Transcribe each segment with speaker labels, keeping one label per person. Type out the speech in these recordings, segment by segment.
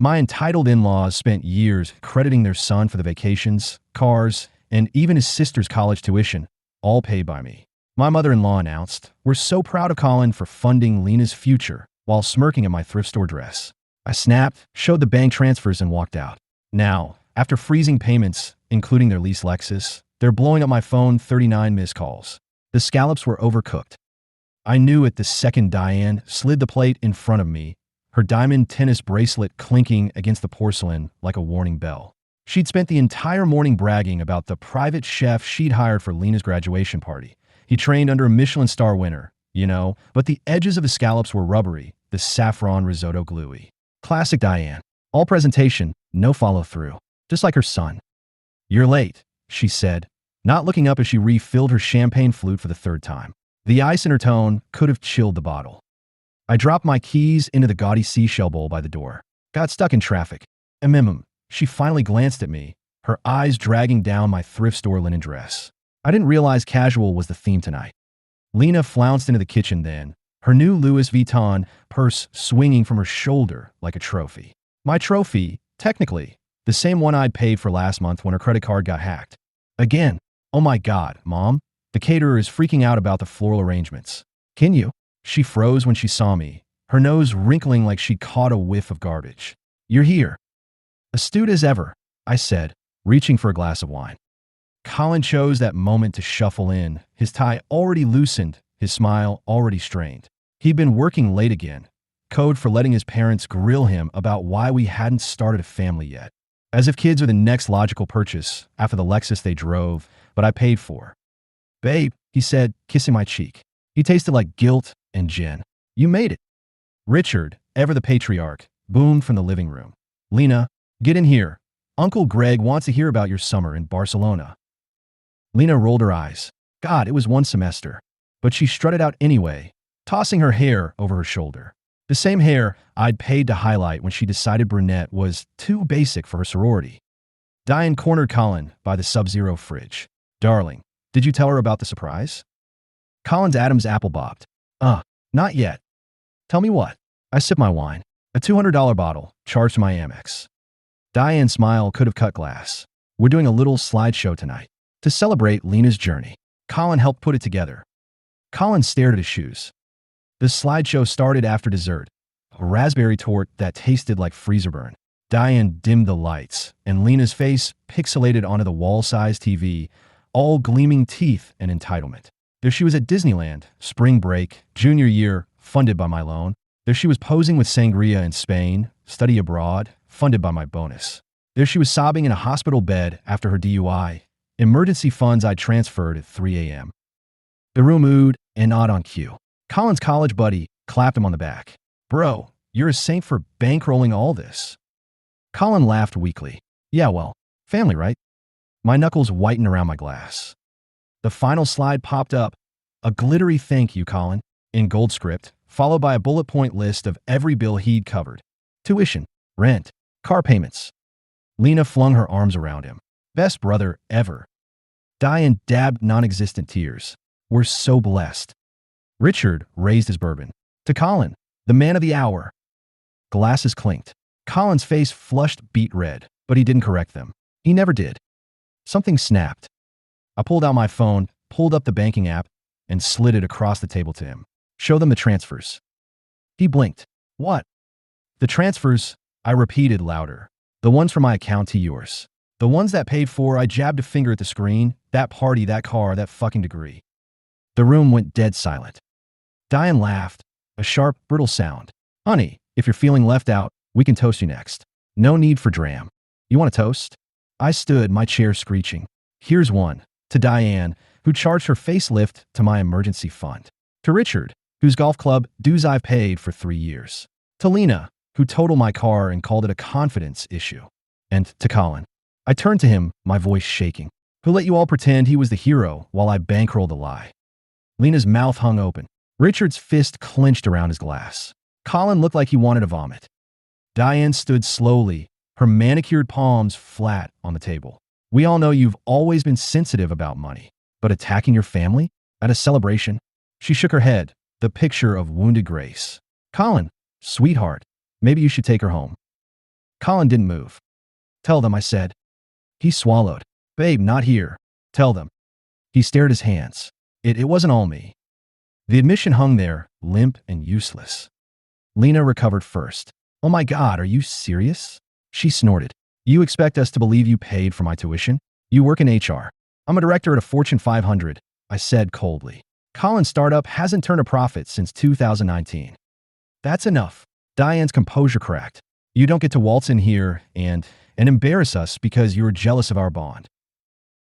Speaker 1: My entitled in-laws spent years crediting their son for the vacations, cars, and even his sister's college tuition, all paid by me. My mother-in-law announced, "We're so proud of Colin for funding Lena's future," while smirking at my thrift store dress. I snapped, showed the bank transfers, and walked out. Now, after freezing payments, including their lease Lexus, they're blowing up my phone. 39 missed calls. The scallops were overcooked. I knew it the second Diane slid the plate in front of me, her diamond tennis bracelet clinking against the porcelain like a warning bell. She'd spent the entire morning bragging about the private chef she'd hired for Lena's graduation party. He trained under a Michelin star winner, but the edges of the scallops were rubbery, the saffron risotto gluey. Classic Diane. All presentation, no follow-through. Just like her son. "You're late," she said, not looking up as she refilled her champagne flute for the third time. The ice in her tone could have chilled the bottle. I dropped my keys into the gaudy seashell bowl by the door. Got stuck in traffic. She finally glanced at me, her eyes dragging down my thrift store linen dress. I didn't realize casual was the theme tonight. Lena flounced into the kitchen then, her new Louis Vuitton purse swinging from her shoulder like a trophy. My trophy, technically, the same one I'd paid for last month when her credit card got hacked. Again. "Oh my God, Mom. The caterer is freaking out about the floral arrangements. Can you?" She froze when she saw me, her nose wrinkling like she'd caught a whiff of garbage. "You're here." "Astute as ever," I said, reaching for a glass of wine. Colin chose that moment to shuffle in, his tie already loosened, his smile already strained. He'd been working late again, code for letting his parents grill him about why we hadn't started a family yet. As if kids are the next logical purchase after the Lexus they drove, but I paid for. "Babe," he said, kissing my cheek. He tasted like guilt and gin. "You made it." Richard, ever the patriarch, boomed from the living room. "Lena, get in here. Uncle Greg wants to hear about your summer in Barcelona." Lena rolled her eyes. God, it was one semester. But she strutted out anyway, tossing her hair over her shoulder. The same hair I'd paid to highlight when she decided brunette was too basic for her sorority. Diane cornered Colin by the Sub-Zero fridge. "Darling, did you tell her about the surprise?" Colin's Adam's apple bopped. Not yet." "Tell me what." I sipped my wine. "A $200 bottle, charged to my Amex." Diane's smile could have cut glass. "We're doing a little slideshow tonight to celebrate Lena's journey." Colin helped put it together. Colin stared at his shoes. The slideshow started after dessert, a raspberry torte that tasted like freezer burn. Diane dimmed the lights, and Lena's face pixelated onto the wall-sized TV, all gleaming teeth and entitlement. There she was at Disneyland, spring break, junior year, funded by my loan. There she was posing with sangria in Spain, study abroad, funded by my bonus. There she was sobbing in a hospital bed after her DUI, emergency funds I transferred at 3 a.m. The room oohed and not on cue. Colin's college buddy clapped him on the back. "Bro, you're a saint for bankrolling all this." Colin laughed weakly. "Yeah, well, family, right?" My knuckles whitened around my glass. The final slide popped up, a glittery "Thank you, Colin," in gold script, followed by a bullet point list of every bill he'd covered. Tuition, rent, car payments. Lena flung her arms around him. "Best brother ever." Diane dabbed non-existent tears. "We're so blessed." Richard raised his bourbon. To Colin, the man of the hour. Glasses clinked. Colin's face flushed beet red, but he didn't correct them. He never did. Something snapped. I pulled out my phone, pulled up the banking app, and slid it across the table to him. "Show them the transfers." He blinked. "What?" "The transfers," I repeated louder. "The ones from my account to yours. The ones that paid for." I jabbed a finger at the screen. "That party, that car, that fucking degree." The room went dead silent. Diane laughed, a sharp, brittle sound. "Honey, if you're feeling left out, we can toast you next. No need for dram. You want a toast?" I stood, my chair screeching. "Here's one. To Diane, who charged her facelift to my emergency fund. To Richard, whose golf club dues I've paid for 3 years. To Lena, who totaled my car and called it a confidence issue. And to Colin." I turned to him, my voice shaking. "Who let you all pretend he was the hero while I bankrolled a lie?" Lena's mouth hung open. Richard's fist clenched around his glass. Colin looked like he wanted to vomit. Diane stood slowly, her manicured palms flat on the table. "We all know you've always been sensitive about money, but attacking your family? At a celebration?" She shook her head, the picture of wounded grace. "Colin, sweetheart, maybe you should take her home." Colin didn't move. Tell them, I said. He swallowed. Babe, not here. Tell them. He stared his hands. It wasn't all me. The admission hung there, limp and useless. Lena recovered first. Oh my God, are you serious? She snorted. You expect us to believe you paid for my tuition? You work in HR. I'm a director at a Fortune 500, I said coldly. Colin's startup hasn't turned a profit since 2019. That's enough. Diane's composure cracked. You don't get to waltz in here and embarrass us because you were jealous of our bond.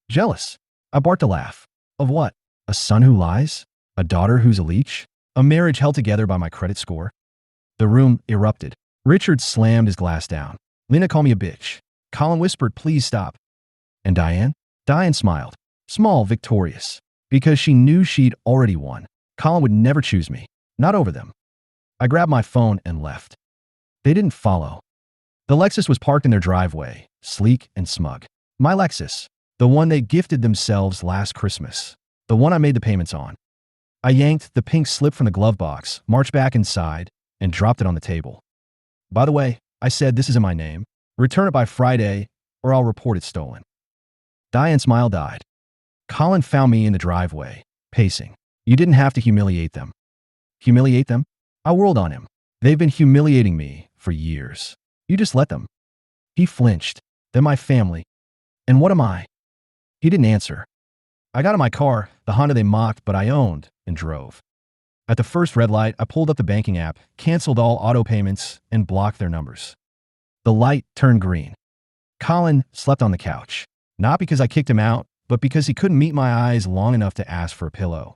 Speaker 1: Jealous? I barked a laugh. Of what? A son who lies? A daughter who's a leech? A marriage held together by my credit score? The room erupted. Richard slammed his glass down. Lena called me a bitch. Colin whispered, please stop. And Diane? Diane smiled. Small, victorious. Because she knew she'd already won. Colin would never choose me. Not over them. I grabbed my phone and left. They didn't follow. The Lexus was parked in their driveway, sleek and smug. My Lexus. The one they gifted themselves last Christmas. The one I made the payments on. I yanked the pink slip from the glove box, marched back inside, and dropped it on the table. By the way, I said, this isn't my name. Return it by Friday, or I'll report it stolen. Diane's smile died. Colin found me in the driveway, pacing. You didn't have to humiliate them. Humiliate them? I whirled on him. They've been humiliating me for years. You just let them. He flinched. Then my family. And what am I? He didn't answer. I got in my car, the Honda they mocked but I owned, and drove. At the first red light, I pulled up the banking app, canceled all auto payments, and blocked their numbers. The light turned green. Colin slept on the couch. Not because I kicked him out, but because he couldn't meet my eyes long enough to ask for a pillow.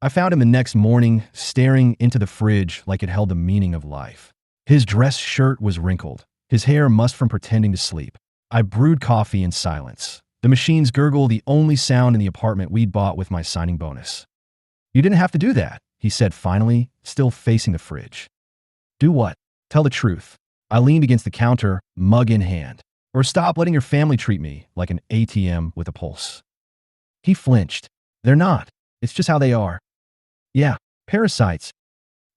Speaker 1: I found him the next morning, staring into the fridge like it held the meaning of life. His dress shirt was wrinkled, his hair mussed from pretending to sleep. I brewed coffee in silence. The machines gurgled, the only sound in the apartment we'd bought with my signing bonus. You didn't have to do that, he said finally, still facing the fridge. Do what? Tell the truth. I leaned against the counter, mug in hand. Or stop letting your family treat me like an ATM with a pulse. He flinched. They're not. It's just how they are. Yeah, parasites.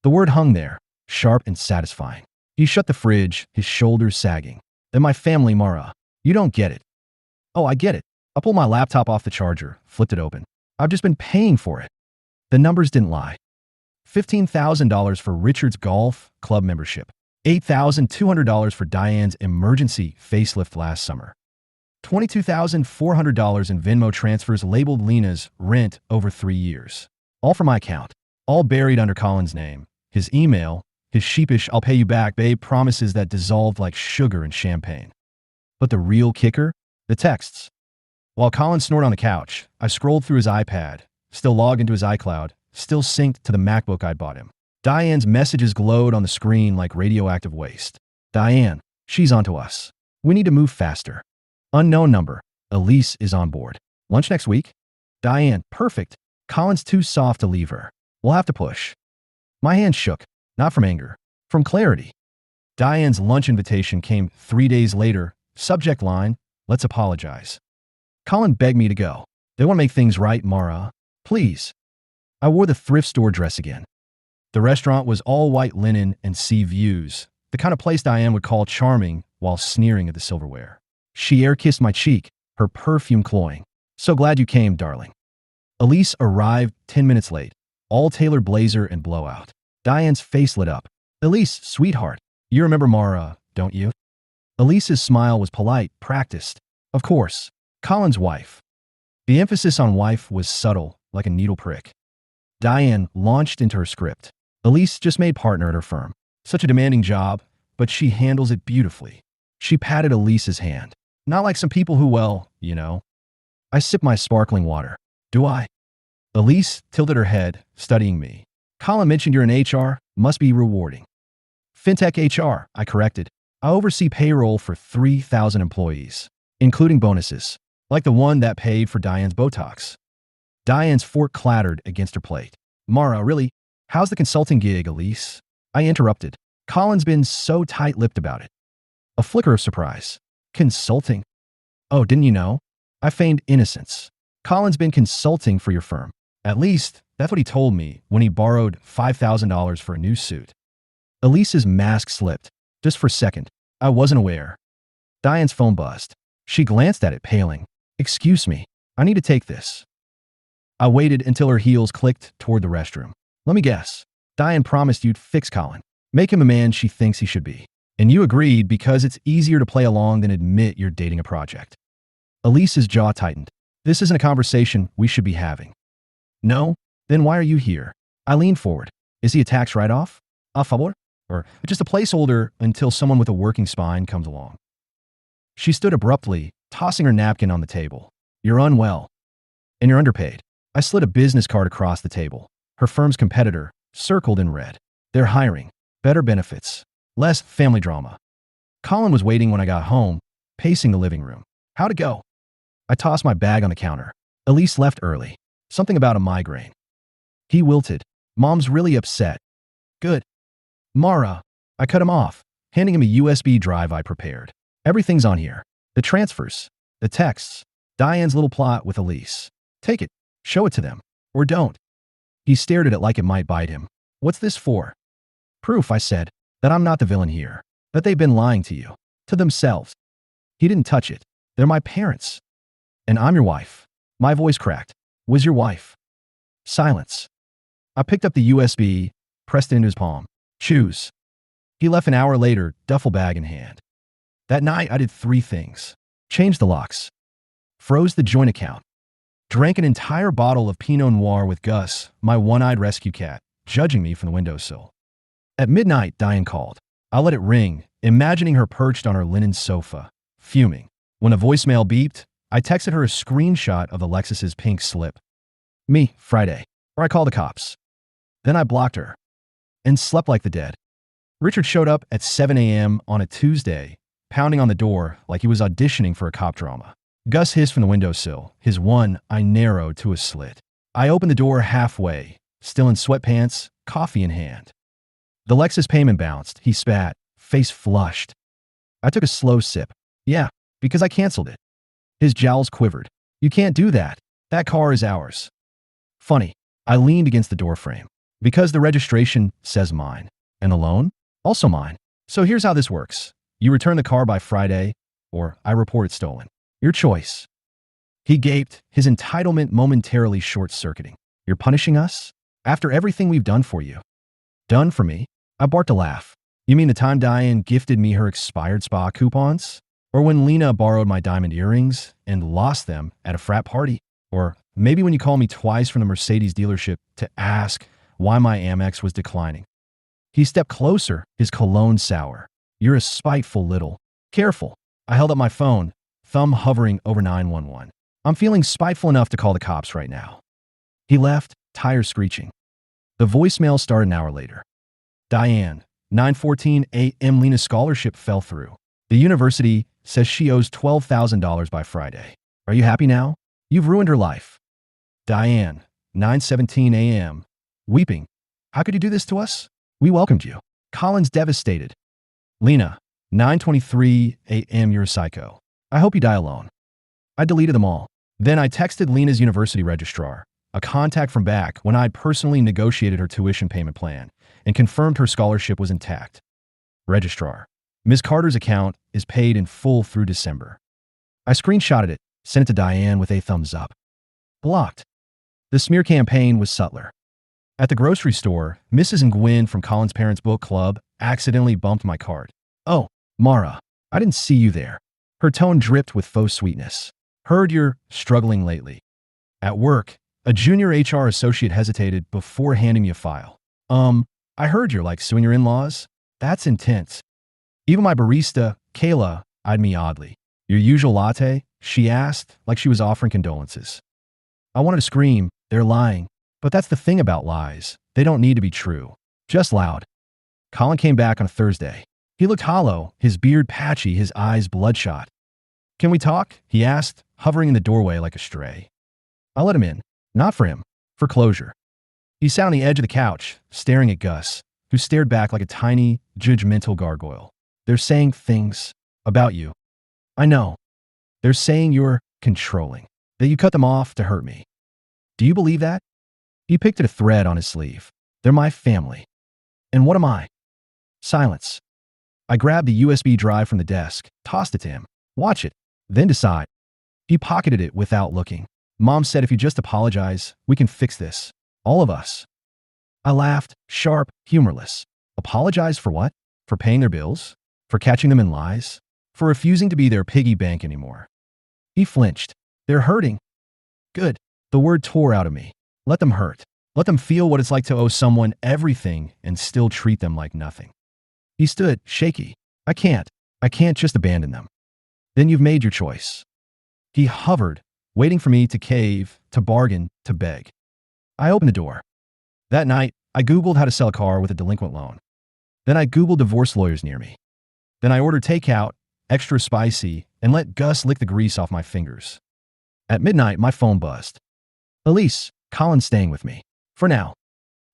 Speaker 1: The word hung there, sharp and satisfying. He shut the fridge, his shoulders sagging. Then my family, Mara. You don't get it. Oh, I get it. I pulled my laptop off the charger, flipped it open. I've just been paying for it. The numbers didn't lie. $15,000 for Richard's golf club membership. $8,200 for Diane's emergency facelift last summer. $22,400 in Venmo transfers labeled Lena's rent over 3 years. All from my account. All buried under Colin's name. His email, his sheepish "I'll pay you back, babe" promises that dissolved like sugar in champagne. But the real kicker? The texts. While Colin snored on the couch, I scrolled through his iPad, still logged into his iCloud, still synced to the MacBook I'd bought him. Diane's messages glowed on the screen like radioactive waste. Diane, she's onto us. We need to move faster. Unknown number. Elise is on board. Lunch next week? Diane, perfect. Colin's too soft to leave her. We'll have to push. My hand shook, not from anger, from clarity. Diane's lunch invitation came 3 days later. Subject line, let's apologize. Colin begged me to go. They want to make things right, Mara. Please. I wore the thrift store dress again. The restaurant was all white linen and sea views, the kind of place Diane would call charming while sneering at the silverware. She air-kissed my cheek, her perfume cloying. So glad you came, darling. Elise arrived 10 minutes late, all tailored blazer and blowout. Diane's face lit up. Elise, sweetheart, you remember Mara, don't you? Elise's smile was polite, practiced. Of course, Colin's wife. The emphasis on wife was subtle, like a needle prick. Diane launched into her script. Elise just made partner at her firm. Such a demanding job, but she handles it beautifully. She patted Elise's hand. Not like some people who, well, you know. I sipped my sparkling water. Do I? Elise tilted her head, studying me. Colin mentioned you're in HR. Must be rewarding. Fintech HR, I corrected. I oversee payroll for 3,000 employees, including bonuses, like the one that paid for Diane's Botox. Diane's fork clattered against her plate. Mara, really? How's the consulting gig, Elise? I interrupted. Colin's been so tight-lipped about it. A flicker of surprise. Consulting? Oh, didn't you know? I feigned innocence. Colin's been consulting for your firm. At least, that's what he told me when he borrowed $5,000 for a new suit. Elise's mask slipped, just for a second. I wasn't aware. Diane's phone buzzed. She glanced at it, paling. Excuse me, I need to take this. I waited until her heels clicked toward the restroom. Let me guess. Diane promised you'd fix Colin. Make him a man she thinks he should be. And you agreed because it's easier to play along than admit you're dating a project. Elise's jaw tightened. This isn't a conversation we should be having. No? Then why are you here? I leaned forward. Is he a tax write-off? A favor? Or just a placeholder until someone with a working spine comes along? She stood abruptly, tossing her napkin on the table. You're unwell. And you're underpaid. I slid a business card across the table. Her firm's competitor, circled in red. They're hiring. Better benefits. Less family drama. Colin was waiting when I got home, pacing the living room. How'd it go? I tossed my bag on the counter. Elise left early. Something about a migraine. He wilted. Mom's really upset. Good. Mara. I cut him off, handing him a USB drive I prepared. Everything's on here. The transfers. The texts. Diane's little plot with Elise. Take it. Show it to them. Or don't. He stared at it like it might bite him. What's this for? Proof, I said, that I'm not the villain here. That they've been lying to you. To themselves. He didn't touch it. They're my parents. And I'm your wife. My voice cracked. Was your wife? Silence. I picked up the USB, pressed it into his palm. Choose. He left an hour later, duffel bag in hand. That night, I did 3 things. Changed the locks. Froze the joint account. Drank an entire bottle of Pinot Noir with Gus, my one-eyed rescue cat, judging me from the windowsill. At midnight, Diane called. I let it ring, imagining her perched on her linen sofa, fuming. When a voicemail beeped, I texted her a screenshot of Alexis's pink slip. Me, Friday. Or I called the cops. Then I blocked her. And slept like the dead. Richard showed up at 7 a.m. on a Tuesday, pounding on the door like he was auditioning for a cop drama. Gus hissed from the windowsill, his one eye narrowed to a slit. I opened the door halfway, still in sweatpants, coffee in hand. The Lexus payment bounced. He spat, face flushed. I took a slow sip. Yeah, because I canceled it. His jowls quivered. You can't do that. That car is ours. Funny. I leaned against the doorframe. Because the registration says mine. And the loan? Also mine. So here's how this works. You return the car by Friday, or I report it stolen. Your choice. He gaped, his entitlement momentarily short-circuiting. You're punishing us? After everything we've done for you. Done for me? I barked a laugh. You mean the time Diane gifted me her expired spa coupons? Or when Lena borrowed my diamond earrings and lost them at a frat party? Or maybe when you called me twice from the Mercedes dealership to ask why my Amex was declining. He stepped closer, his cologne sour. You're a spiteful little. Careful. I held up my phone, thumb hovering over 911. I'm feeling spiteful enough to call the cops right now. He left, tires screeching. The voicemail started an hour later. Diane, 9:14 a.m. Lena's scholarship fell through. The university says she owes $12,000 by Friday. Are you happy now? You've ruined her life. Diane, 9:17 a.m. Weeping. How could you do this to us? We welcomed you. Colin's devastated. Lena, 9:23 a.m. You're a psycho. I hope you die alone. I deleted them all. Then I texted Lena's university registrar, a contact from back when I'd personally negotiated her tuition payment plan and confirmed her scholarship was intact. Registrar. Ms. Carter's account is paid in full through December. I screenshotted it, sent it to Diane with a thumbs up. Blocked. The smear campaign was subtler. At the grocery store, Mrs. and Gwen from Colin's parents' book club accidentally bumped my cart. Oh, Mara, I didn't see you there. Her tone dripped with faux sweetness. Heard you're struggling lately. At work, a junior HR associate hesitated before handing me a file. I heard you're like suing your in-laws. That's intense. Even my barista, Kayla, eyed me oddly. Your usual latte? She asked, like she was offering condolences. I wanted to scream, they're lying. But that's the thing about lies. They don't need to be true. Just loud. Colin came back on a Thursday. He looked hollow, his beard patchy, his eyes bloodshot. Can we talk? He asked, hovering in the doorway like a stray. I let him in. Not for him. For closure. He sat on the edge of the couch, staring at Gus, who stared back like a tiny, judgmental gargoyle. They're saying things about you. I know. They're saying you're controlling. That you cut them off to hurt me. Do you believe that? He picked at a thread on his sleeve. They're my family. And what am I? Silence. I grabbed the USB drive from the desk, tossed it to him. Watch it, then decide. He pocketed it without looking. Mom said if you just apologize, we can fix this. All of us. I laughed, sharp, humorless. Apologize for what? For paying their bills? For catching them in lies? For refusing to be their piggy bank anymore? He flinched. They're hurting. Good. The word tore out of me. Let them hurt. Let them feel what it's like to owe someone everything and still treat them like nothing. He stood, shaky. I can't just abandon them. Then you've made your choice. He hovered, waiting for me to cave, to bargain, to beg. I opened the door. That night, I Googled how to sell a car with a delinquent loan. Then I Googled divorce lawyers near me. Then I ordered takeout, extra spicy, and let Gus lick the grease off my fingers. At midnight, my phone buzzed. Elise, Colin's staying with me. For now.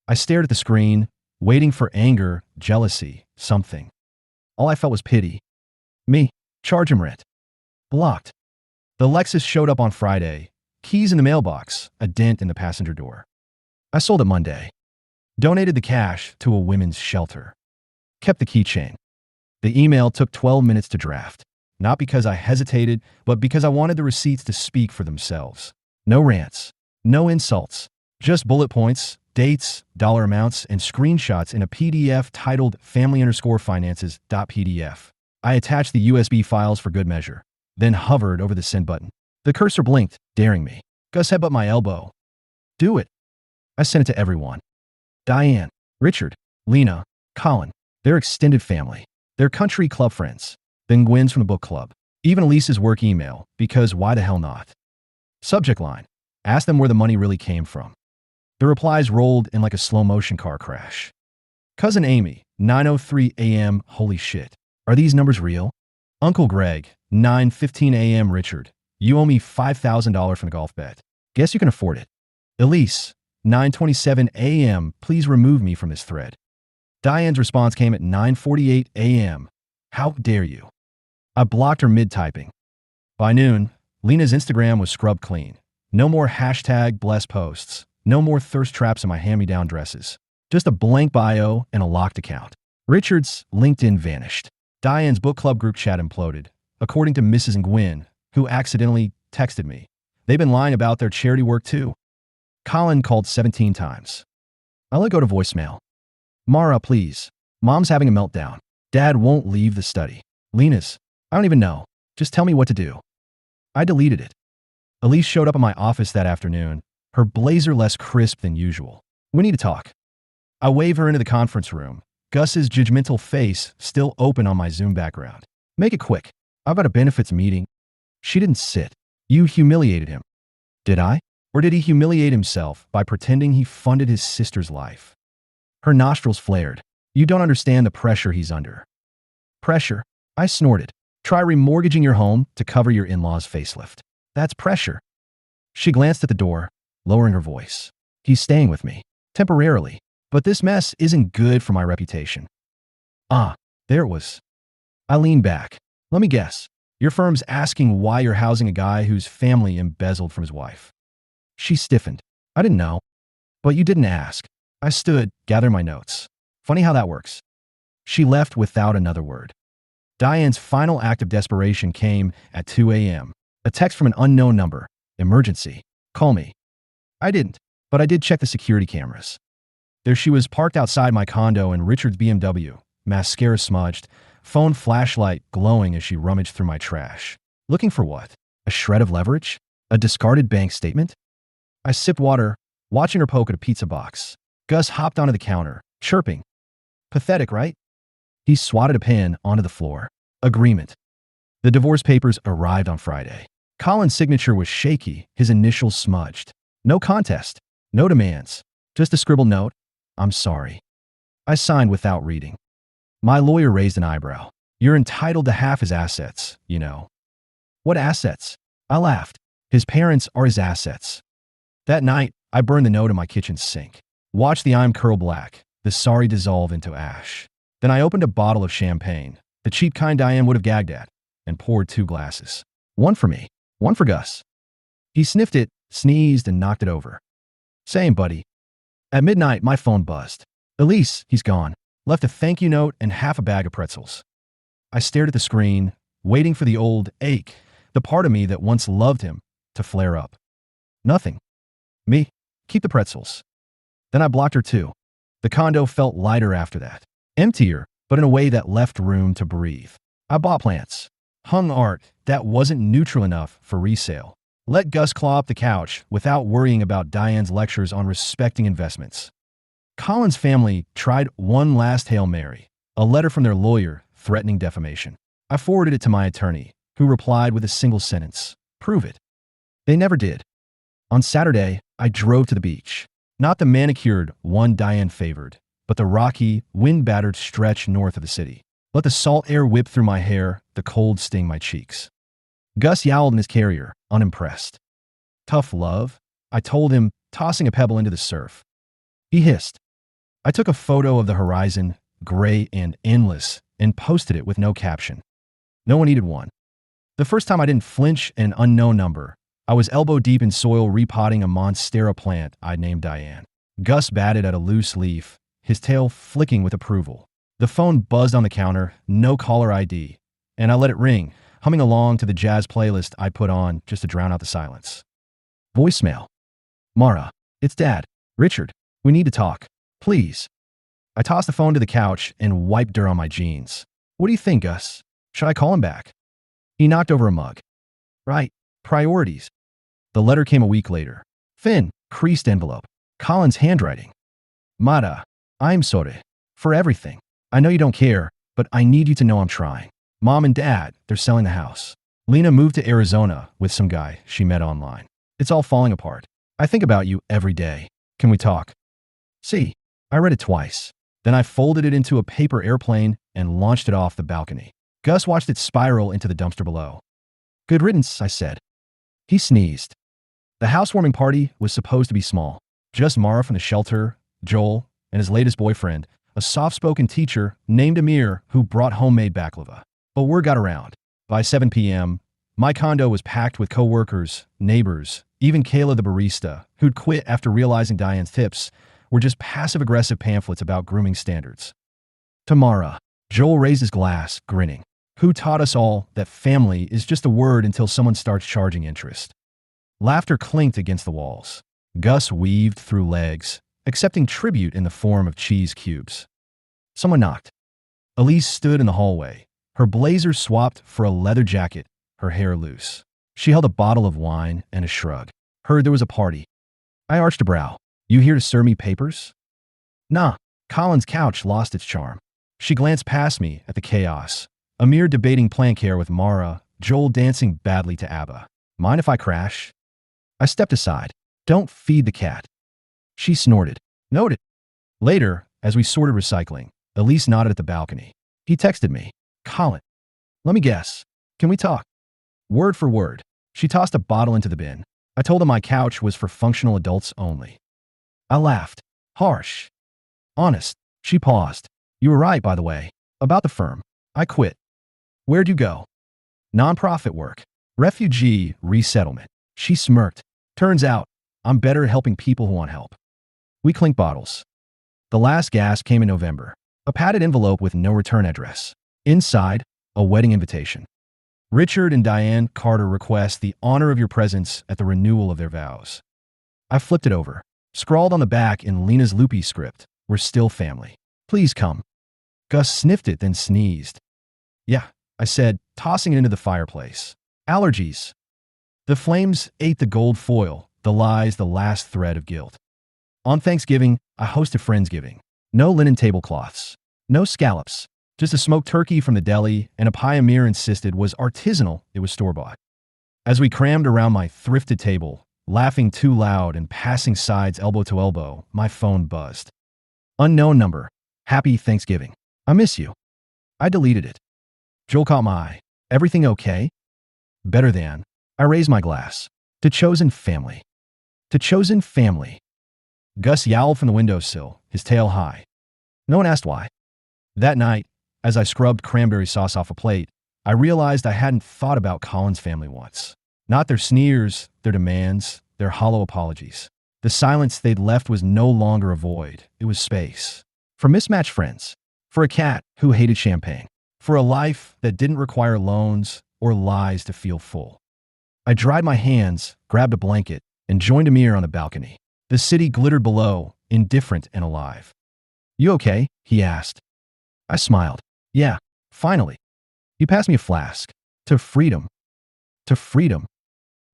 Speaker 1: I stared at the screen, waiting for anger, jealousy, something. All I felt was pity. Me. Charge him rent. Blocked. The Lexus showed up on Friday. Keys in the mailbox, a dent in the passenger door. I sold it Monday. Donated the cash to a women's shelter. Kept the keychain. The email took 12 minutes to draft. Not because I hesitated, but because I wanted the receipts to speak for themselves. No rants. No insults. Just bullet points, dates, dollar amounts, and screenshots in a PDF titled family_finances.pdf. I attached the USB files for good measure, then hovered over the send button. The cursor blinked, daring me. Gus headbutt my elbow. Do it. I sent it to everyone. Diane, Richard, Lena, Colin, their extended family, their country club friends, then Gwen's from the book club, even Elise's work email, because why the hell not? Subject line. Ask them where the money really came from. The replies rolled in like a slow-motion car crash. Cousin Amy, 9:03 a.m. Holy shit. Are these numbers real? Uncle Greg, 9:15 a.m. Richard, you owe me $5,000 from the golf bet. Guess you can afford it. Elise, 9:27 a.m. Please remove me from this thread. Diane's response came at 9:48 a.m. How dare you? I blocked her mid-typing. By noon, Lena's Instagram was scrubbed clean. No more hashtag bless posts. No more thirst traps in my hand-me-down dresses. Just a blank bio and a locked account. Richard's LinkedIn vanished. Diane's book club group chat imploded, according to Mrs. Gwen, who accidentally texted me. They've been lying about their charity work too. Colin called 17 times. I let go to voicemail. Mara, please. Mom's having a meltdown. Dad won't leave the study. Lena's. I don't even know. Just tell me what to do. I deleted it. Elise showed up in my office that afternoon, her blazer less crisp than usual. We need to talk. I wave her into the conference room, Gus's judgmental face still open on my Zoom background. Make it quick. I've got a benefits meeting. She didn't sit. You humiliated him. Did I? Or did he humiliate himself by pretending he funded his sister's life? Her nostrils flared. You don't understand the pressure he's under. Pressure? I snorted. Try remortgaging your home to cover your in-laws' facelift. That's pressure. She glanced at the door, lowering her voice. He's staying with me. Temporarily. But this mess isn't good for my reputation. Ah, there it was. I leaned back. Let me guess. Your firm's asking why you're housing a guy whose family embezzled from his wife. She stiffened. I didn't know. But you didn't ask. I stood, gathering my notes. Funny how that works. She left without another word. Diane's final act of desperation came at 2 a.m. A text from an unknown number. Emergency. Call me. I didn't, but I did check the security cameras. There she was parked outside my condo in Richard's BMW, mascara smudged, phone flashlight glowing as she rummaged through my trash. Looking for what? A shred of leverage? A discarded bank statement? I sipped water, watching her poke at a pizza box. Gus hopped onto the counter, chirping. Pathetic, right? He swatted a pen onto the floor. Agreement. The divorce papers arrived on Friday. Colin's signature was shaky, his initials smudged. No contest. No demands. Just a scribbled note. I'm sorry. I signed without reading. My lawyer raised an eyebrow. You're entitled to half his assets, you know. What assets? I laughed. His parents are his assets. That night, I burned the note in my kitchen sink. Watched the I'm curl black, the sorry dissolve into ash. Then I opened a bottle of champagne, the cheap kind Diane would have gagged at, and poured 2 glasses. One for me, one for Gus. He sniffed it, sneezed, and knocked it over. Same, buddy. At midnight, my phone buzzed. Elise, he's gone. Left a thank you note and half a bag of pretzels. I stared at the screen, waiting for the old ache, the part of me that once loved him, to flare up. Nothing. Me? Keep the pretzels. Then I blocked her too. The condo felt lighter after that. Emptier, but in a way that left room to breathe. I bought plants. Hung art that wasn't neutral enough for resale. Let Gus claw up the couch without worrying about Diane's lectures on respecting investments. Colin's family tried one last Hail Mary, a letter from their lawyer threatening defamation. I forwarded it to my attorney, who replied with a single sentence, "Prove it." They never did. On Saturday, I drove to the beach. Not the manicured one Diane favored, but the rocky, wind-battered stretch north of the city. Let the salt air whip through my hair, the cold sting my cheeks. Gus yowled in his carrier, unimpressed. "Tough love?" I told him, tossing a pebble into the surf. He hissed. I took a photo of the horizon, gray and endless, and posted it with no caption. No one needed one. The first time I didn't flinch at an unknown number, I was elbow deep in soil repotting a monstera plant I'd named Diane. Gus batted at a loose leaf, his tail flicking with approval. The phone buzzed on the counter, no caller ID, and I let it ring, humming along to the jazz playlist I put on just to drown out the silence. Voicemail. "Mara, it's Dad. Richard, we need to talk. Please." I tossed the phone to the couch and wiped dirt on my jeans. "What do you think, Gus? Should I call him back?" He knocked over a mug. "Right. Priorities." The letter came a week later. Thin, creased envelope. Colin's handwriting. "Mara, I'm sorry. For everything. I know you don't care, but I need you to know I'm trying. Mom and Dad, they're selling the house. Lena moved to Arizona with some guy she met online. It's all falling apart. I think about you every day. Can we talk?" See, I read it twice. Then I folded it into a paper airplane and launched it off the balcony. Gus watched it spiral into the dumpster below. "Good riddance," I said. He sneezed. The housewarming party was supposed to be small. Just Mara from the shelter, Joel, and his latest boyfriend, a soft-spoken teacher named Amir who brought homemade baklava. But word got around. By 7 p.m., my condo was packed with coworkers, neighbors, even Kayla the barista, who'd quit after realizing Diane's tips were just passive-aggressive pamphlets about grooming standards. To Mara, Joel raised his glass, grinning. Who taught us all that family is just a word until someone starts charging interest? Laughter clinked against the walls. Gus weaved through legs, accepting tribute in the form of cheese cubes. Someone knocked. Elise stood in the hallway, her blazer swapped for a leather jacket, her hair loose. She held a bottle of wine and a shrug. Heard there was a party. I arched a brow. "You here to serve me papers?" "Nah." Colin's couch lost its charm. She glanced past me at the chaos. Amir debating plant care with Mara, Joel dancing badly to ABBA. "Mind if I crash?" I stepped aside. "Don't feed the cat." She snorted. "Noted." Later, as we sorted recycling, Elise nodded at the balcony. He texted me. "Colin, let me guess. Can we talk?" Word for word. She tossed a bottle into the bin. I told him my couch was for functional adults only. I laughed. Harsh. Honest. She paused. "You were right, by the way. About the firm. I quit." "Where'd you go?" "Nonprofit work. Refugee resettlement." She smirked. "Turns out, I'm better at helping people who want help." We clinked bottles. The last gas came in November. A padded envelope with no return address. Inside, a wedding invitation. "Richard and Diane Carter request the honor of your presence at the renewal of their vows." I flipped it over. Scrawled on the back in Lena's loopy script, "We're still family. Please come." Gus sniffed it, then sneezed. "Yeah," I said, tossing it into the fireplace. "Allergies." The flames ate the gold foil, the lies the last thread of guilt. On Thanksgiving, I hosted Friendsgiving. No linen tablecloths. No scallops. Just a smoked turkey from the deli and a pie Amir insisted was artisanal, it was store-bought. As we crammed around my thrifted table, laughing too loud and passing sides elbow to elbow, my phone buzzed. Unknown number. "Happy Thanksgiving. I miss you." I deleted it. Joel caught my eye. "Everything okay?" "Better than." I raised my glass. "To chosen family." "To chosen family." Gus yowled from the windowsill, his tail high. No one asked why. That night, as I scrubbed cranberry sauce off a plate, I realized I hadn't thought about Colin's family once. Not their sneers, their demands, their hollow apologies. The silence they'd left was no longer a void, it was space. For mismatched friends. For a cat who hated champagne. for a life that didn't require loans or lies to feel full. I dried my hands, grabbed a blanket, and joined Amir on the balcony. The city glittered below, indifferent and alive. "You okay?" he asked. I smiled. "Yeah, finally." He passed me a flask. To freedom. To freedom.